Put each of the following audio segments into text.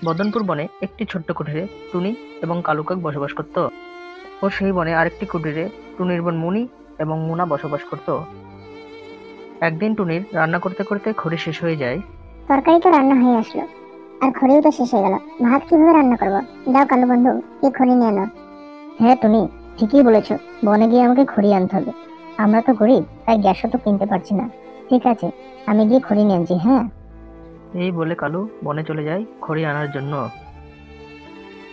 বদনপুর বনে একটি ছোট্ট কুঠিরে টুনি এবং কালু কাক বসবাস করত। ও সেই বনে আরেকটি কুঠিরে টুনির বোন মুনি এবং মুনা বসবাস করত। একদিন টুনির রান্না করতে করতে খড়ি শেষ হয়ে যায়। তরকারি তো রান্না হয়ে আসলো, আর খড়িও তো শেষ হয়ে গেল। ভাত কিভাবে রান্না করবো? যাও কালু বন্ধু, কি খড়ি নিয়ে আনো। হ্যাঁ তুমি ঠিকই বলেছো, বনে গিয়ে আমাকে খড়ি আনতে হবে। আমরা তো গরিব, তাই গ্যাসও তো কিনতে পারছি না। ঠিক আছে, আমি গিয়ে খড়ি নিয়ে আনছি। হ্যাঁ। এই বলে কালু বনে চলে যায় খড়ি আনার জন্য।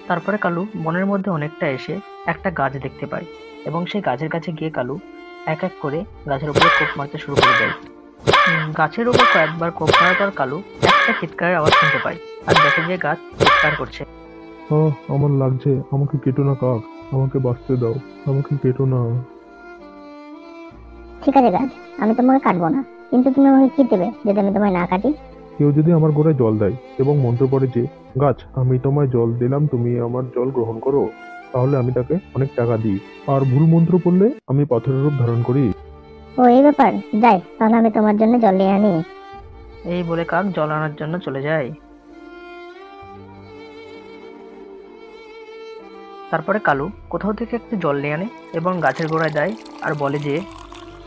তারপরে কালু বনের মধ্যে অনেকটা এসে একটা গাছ দেখতে পায় এবং সেই গাছের কাছে গিয়ে কালু এক এক করে গাছের উপরে কোপ মারতে শুরু করে দেয়। গাছের উপর কয়েকবার কোপ মারার পর কালু একটা চিৎকারের আওয়াজ শুনতে পায় আর দেখে যে গাছ চিৎকার করছে। আমার লাগছে, আমাকে কেটো না কাক, আমাকে বাঁচতে দাও, আমাকে কেটো না। ঠিক আছে গাছ, আমি তোমাকে কাটবো না, কিন্তু তুমি আমাকে কি দেবে যদি আমি তোমায় না কাটি? কেউ যদি আমার গোড়ায় জল দেয় এবং মন্ত্র পড়ে যে গাছ আমি তোমায় জল দিলাম, তুমি আমার জল গ্রহণ করো, তাহলে আমি তাকে অনেক টাকা দিই। আর ভুল মন্ত্র পড়লে আমি পাথরের রূপ ধারণ করি। ও এই ব্যাপার, যাই তাহলে আমি তোমার জন্য জল নিয়ে আনি। এই বলে কাক জল আনার জন্য চলে যায়। তারপরে কালু কোথাও থেকে একটু জল নিয়ে আনে এবং গাছের গোড়ায় দেয় আর বলে যে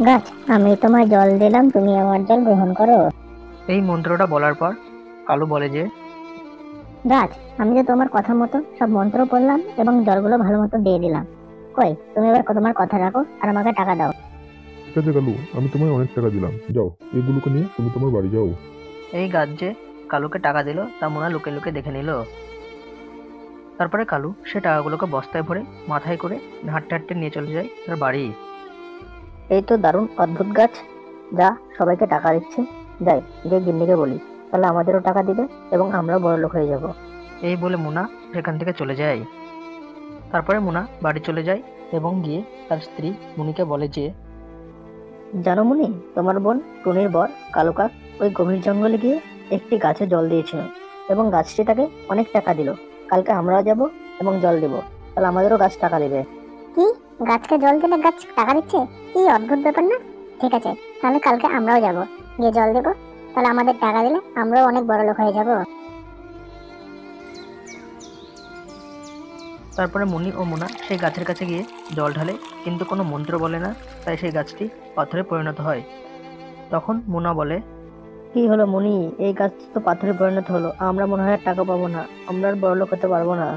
গাছ আমি তোমায় জল দিলাম, তুমি আমার জল গ্রহণ করো। এই মন্ত্রটা বলার পর কালু বলে যে গাছ আমি যে তোমার কথা মতো সব মন্ত্র পড়লাম এবং জলগুলো ভালো মতো দিয়ে দিলাম। কই তুমি এবার তোমার কথা রাখো আর আমাকে টাকা দাও। ঠিক আছে কালু, আমি তোমায় অনেক টাকা দিলাম, যাও এগুলোকে নিয়ে তুমি তোমার বাড়ি যাও। এই গাছ যে কালুকে টাকা দিল তা মোনা লুকে লুকে দেখে নিল। তারপরে কালু সে টাকাগুলোকে বস্তায় ভরে মাথায় করে হাঁটতে হাঁটতে নিয়ে চলে যায় তার বাড়ি। এই তো দারুণ অদ্ভুত গাছ, যা সবাইকে টাকা দিচ্ছে। যাই গিয়ে গিন্নিকে বলি, তাহলে আমাদেরও টাকা দিবে এবং আমরাও বড় লোক হয়ে যাব। এই বলে মুনা সেখান থেকে চলে যায়। তারপরে মুনা বাড়ি চলে যায় এবং গিয়ে তার স্ত্রী মুনিকে বলে যে জানো মুনি, তোমার বোন টুনির বর কালু কাক ওই গভীর জঙ্গলে গিয়ে একটি গাছে জল দিয়েছিল এবং গাছটি তাকে অনেক টাকা দিল। কালকে আমরাও যাব এবং জল দিব, তাহলে আমাদেরও গাছ টাকা দেবে। কি, গাছকে জল দিলে গাছ টাকা দিচ্ছে? কি অদ্ভুত ব্যাপার না? ঠিক আছে, তাহলে কালকে আমরাও যাব, গিয়ে জল দেবো, তাহলে আমাদের টাকা দিলে আমরাও অনেক বড় লোক হয়ে যাব। তারপরে মুনি ও মুনা সেই গাছের কাছে গিয়ে জল ঢালে, কিন্তু কোনো মন্ত্র বলে না, তাই সেই গাছটি পাথরে পরিণত হয়। তখন মুনা বলে, কি হলো মুনি, এই গাছ তো পাথরে পরিণত হলো, আমরা মনে হয় আর টাকা পাবো না, আমরা আর বড়লোক হতে পারবো না।